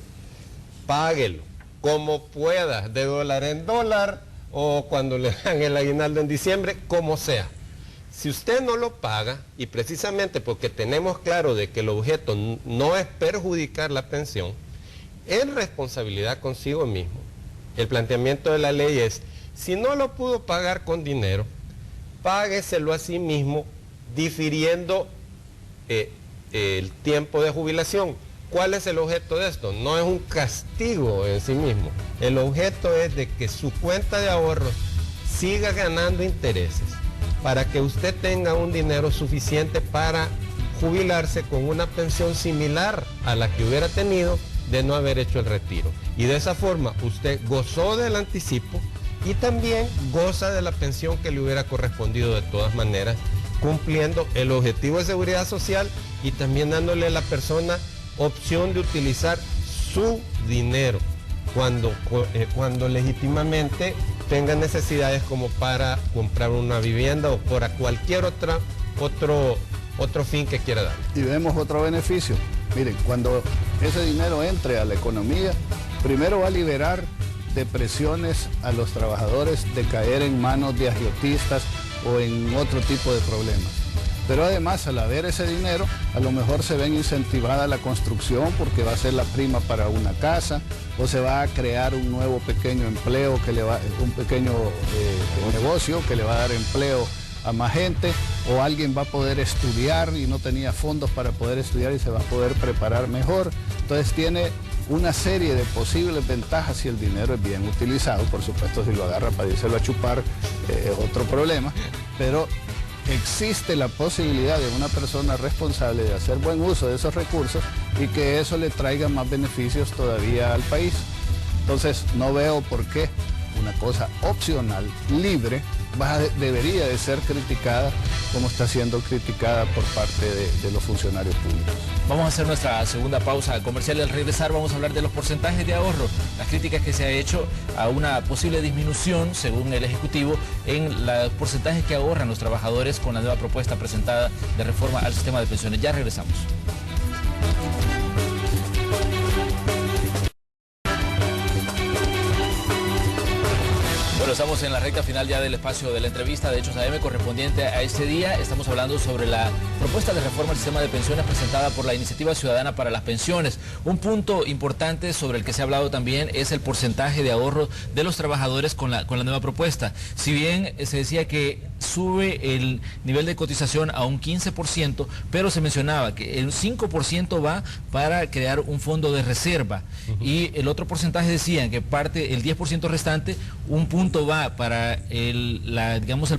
Páguelo como pueda, de dólar en dólar, o cuando le dan el aguinaldo en diciembre, como sea. Si usted no lo paga, y precisamente porque tenemos claro de que el objeto no es perjudicar la pensión, en responsabilidad consigo mismo, el planteamiento de la ley es: si no lo pudo pagar con dinero, págueselo a sí mismo, difiriendo el tiempo de jubilación. ¿Cuál es el objeto de esto? No es un castigo en sí mismo. El objeto es de que su cuenta de ahorros siga ganando intereses, para que usted tenga un dinero suficiente para jubilarse con una pensión similar a la que hubiera tenido de no haber hecho el retiro. Y de esa forma usted gozó del anticipo y también goza de la pensión que le hubiera correspondido de todas maneras, cumpliendo el objetivo de seguridad social y también dándole a la persona opción de utilizar su dinero cuando legítimamente tenga necesidades, como para comprar una vivienda o para cualquier otro fin que quiera dar. Y vemos otro beneficio. Miren, cuando ese dinero entre a la economía, primero va a liberar de presiones a los trabajadores de caer en manos de agiotistas o en otro tipo de problemas. Pero además, al haber ese dinero, a lo mejor se ven incentivada la construcción, porque va a ser la prima para una casa, o se va a crear un nuevo pequeño empleo, un pequeño negocio que le va a dar empleo a más gente, o alguien va a poder estudiar y no tenía fondos para poder estudiar y se va a poder preparar mejor. Entonces tiene una serie de posibles ventajas si el dinero es bien utilizado. Por supuesto, si lo agarra para írselo a chupar es otro problema, pero existe la posibilidad de una persona responsable de hacer buen uso de esos recursos y que eso le traiga más beneficios todavía al país. Entonces no veo por qué una cosa opcional, libre, debería de ser criticada como está siendo criticada por parte de los funcionarios públicos. Vamos a hacer nuestra segunda pausa comercial y al regresar vamos a hablar de los porcentajes de ahorro, las críticas que se ha hecho a una posible disminución, según el Ejecutivo, en los porcentajes que ahorran los trabajadores con la nueva propuesta presentada de reforma al sistema de pensiones. Ya regresamos. Bueno, estamos en la recta final ya del espacio de la entrevista de Hechos AM correspondiente a este día. Estamos hablando sobre la propuesta de reforma al sistema de pensiones presentada por la Iniciativa Ciudadana para las Pensiones. Un punto importante sobre el que se ha hablado también es el porcentaje de ahorro de los trabajadores con la nueva propuesta. Si bien se decía que sube el nivel de cotización a un 15%, pero se mencionaba que el 5% va para crear un fondo de reserva y el otro porcentaje decían que parte, el 10% restante, un punto va para el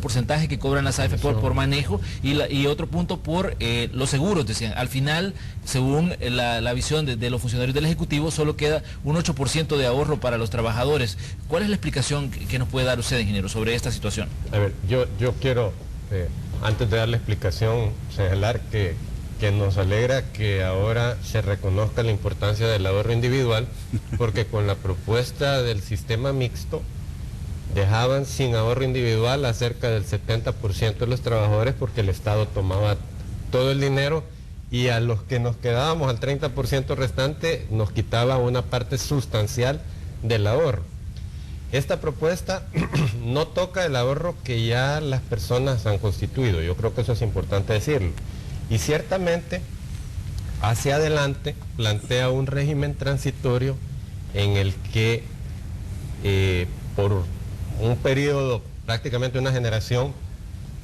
porcentaje que cobran las AFP por manejo y otro punto por los seguros, decían. Al final, según la visión de los funcionarios del Ejecutivo, solo queda un 8% de ahorro para los trabajadores. ¿Cuál es la explicación que nos puede dar usted, ingeniero, sobre esta situación? A ver, yo quiero, antes de dar la explicación, señalar que nos alegra que ahora se reconozca la importancia del ahorro individual, porque con la propuesta del sistema mixto dejaban sin ahorro individual a cerca del 70% de los trabajadores, porque el Estado tomaba todo el dinero y a los que nos quedábamos, al 30% restante, nos quitaba una parte sustancial del ahorro. Esta propuesta no toca el ahorro que ya las personas han constituido, yo creo que eso es importante decirlo. Y ciertamente, hacia adelante, plantea un régimen transitorio en el que por un periodo, prácticamente una generación,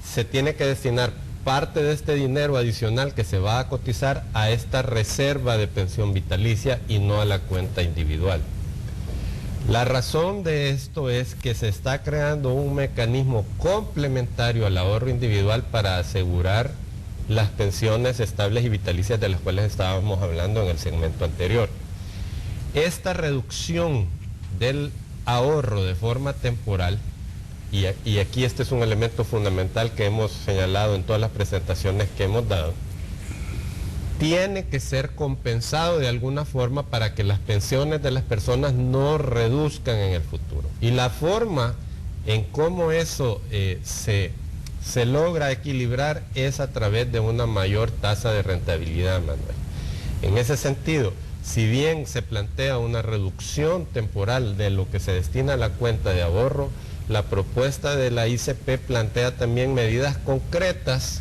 se tiene que destinar parte de este dinero adicional que se va a cotizar a esta reserva de pensión vitalicia y no a la cuenta individual. La razón de esto es que se está creando un mecanismo complementario al ahorro individual para asegurar las pensiones estables y vitalicias de las cuales estábamos hablando en el segmento anterior. Esta reducción del ahorro de forma temporal, y aquí este es un elemento fundamental que hemos señalado en todas las presentaciones que hemos dado, tiene que ser compensado de alguna forma para que las pensiones de las personas no reduzcan en el futuro. Y la forma en cómo eso se logra equilibrar es a través de una mayor tasa de rentabilidad, Manuel. En ese sentido, si bien se plantea una reducción temporal de lo que se destina a la cuenta de ahorro, la propuesta de la ICP plantea también medidas concretas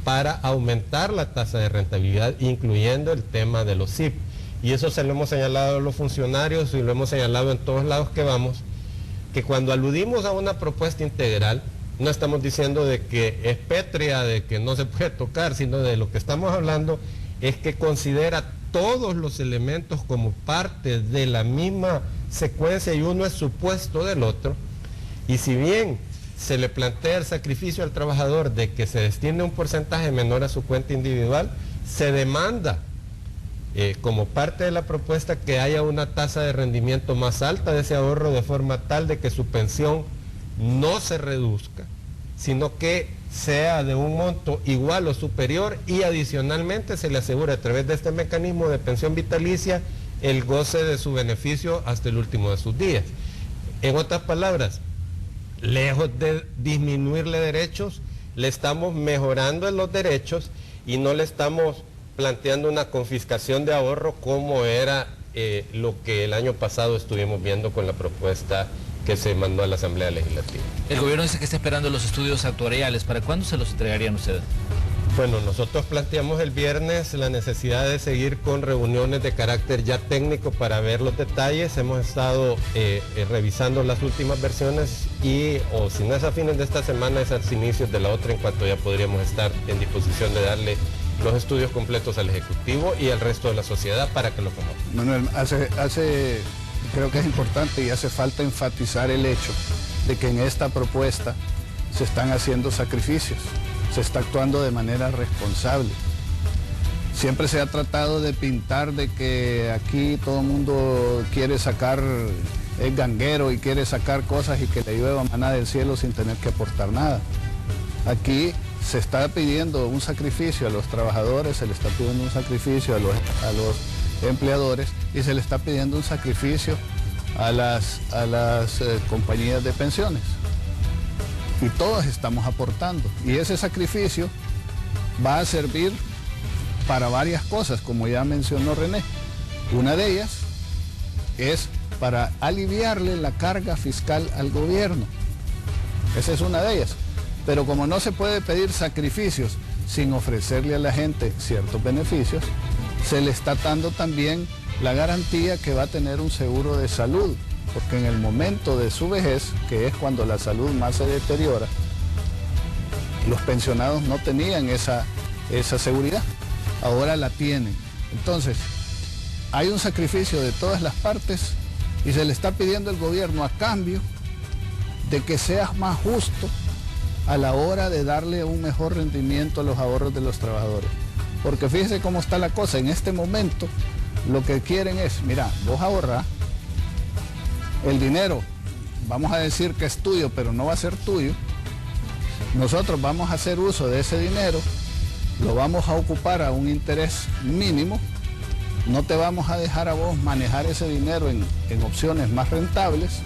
para aumentar la tasa de rentabilidad, incluyendo el tema de los SIP. Y eso se lo hemos señalado a los funcionarios y lo hemos señalado en todos lados que vamos, que cuando aludimos a una propuesta integral, no estamos diciendo de que es pétrea, de que no se puede tocar, sino de lo que estamos hablando es que considera todos los elementos como parte de la misma secuencia y uno es supuesto del otro. Y si bien se le plantea el sacrificio al trabajador de que se destine un porcentaje menor a su cuenta individual, se demanda como parte de la propuesta que haya una tasa de rendimiento más alta de ese ahorro de forma tal de que su pensión no se reduzca, sino que sea de un monto igual o superior y adicionalmente se le asegura a través de este mecanismo de pensión vitalicia el goce de su beneficio hasta el último de sus días. En otras palabras, lejos de disminuirle derechos, le estamos mejorando en los derechos y no le estamos planteando una confiscación de ahorro como era lo que el año pasado estuvimos viendo con la propuesta que se mandó a la Asamblea Legislativa. El gobierno dice que está esperando los estudios actuariales. ¿Para cuándo se los entregarían ustedes? Bueno, nosotros planteamos el viernes la necesidad de seguir con reuniones de carácter ya técnico para ver los detalles. Hemos estado revisando las últimas versiones y, o si no es a fines de esta semana, es a inicios de la otra, en cuanto ya podríamos estar en disposición de darle los estudios completos al Ejecutivo y al resto de la sociedad para que lo conozcan. Manuel, creo que es importante y hace falta enfatizar el hecho de que en esta propuesta se están haciendo sacrificios, se está actuando de manera responsable. Siempre se ha tratado de pintar de que aquí todo el mundo quiere sacar, es ganguero y quiere sacar cosas y que le llueva maná del cielo sin tener que aportar nada. Aquí se está pidiendo un sacrificio a los trabajadores, se le está pidiendo un sacrificio a los empleadores y se le está pidiendo un sacrificio a las compañías de pensiones. Y todos estamos aportando. Y ese sacrificio va a servir para varias cosas, como ya mencionó René. Una de ellas es para aliviarle la carga fiscal al gobierno. Esa es una de ellas. Pero como no se puede pedir sacrificios sin ofrecerle a la gente ciertos beneficios, se le está dando también la garantía que va a tener un seguro de salud, porque en el momento de su vejez, que es cuando la salud más se deteriora, los pensionados no tenían esa seguridad, ahora la tienen. Entonces, hay un sacrificio de todas las partes y se le está pidiendo al gobierno a cambio de que sea más justo a la hora de darle un mejor rendimiento a los ahorros de los trabajadores. Porque fíjese cómo está la cosa, en este momento lo que quieren es, mira, vos ahorrás, el dinero, vamos a decir que es tuyo, pero no va a ser tuyo. Nosotros vamos a hacer uso de ese dinero, lo vamos a ocupar a un interés mínimo, no te vamos a dejar a vos manejar ese dinero en opciones más rentables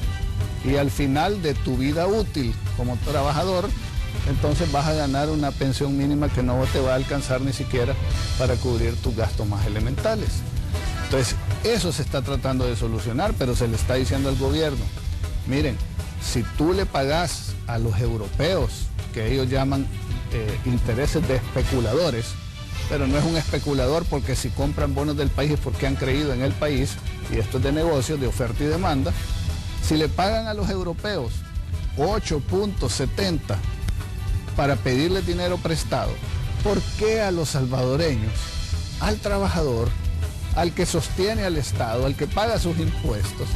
y al final de tu vida útil como trabajador, entonces vas a ganar una pensión mínima que no te va a alcanzar ni siquiera para cubrir tus gastos más elementales. Entonces, eso se está tratando de solucionar, pero se le está diciendo al gobierno, miren, si tú le pagás a los europeos, que ellos llaman intereses de especuladores, pero no es un especulador porque si compran bonos del país es porque han creído en el país, y esto es de negocios, de oferta y demanda, si le pagan a los europeos 8.70 para pedirle dinero prestado, ¿por qué a los salvadoreños, al trabajador, al que sostiene al Estado, al que paga sus impuestos,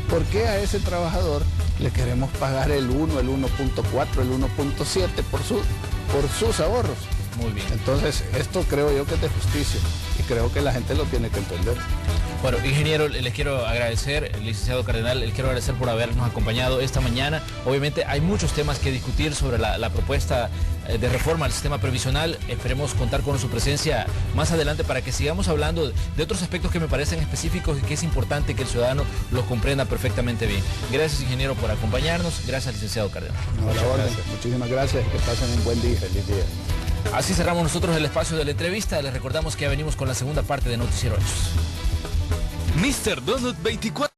por qué a ese trabajador le queremos pagar el 1, el 1.4, el 1.7 por sus ahorros? Muy bien. Entonces, esto creo yo que es de justicia y creo que la gente lo tiene que entender. Bueno, ingeniero, les quiero agradecer, licenciado Cardenal, les quiero agradecer por habernos acompañado esta mañana. Obviamente hay muchos temas que discutir sobre la propuesta de reforma al sistema previsional. Esperemos contar con su presencia más adelante para que sigamos hablando de otros aspectos que me parecen específicos y que es importante que el ciudadano los comprenda perfectamente bien. Gracias, ingeniero, por acompañarnos. Gracias, licenciado Cardenal. No, a la orden. Muchísimas gracias y que pasen un buen día. Feliz día. Así cerramos nosotros el espacio de la entrevista. Les recordamos que ya venimos con la segunda parte de Noticiero Hechos. Mr. Donut 24.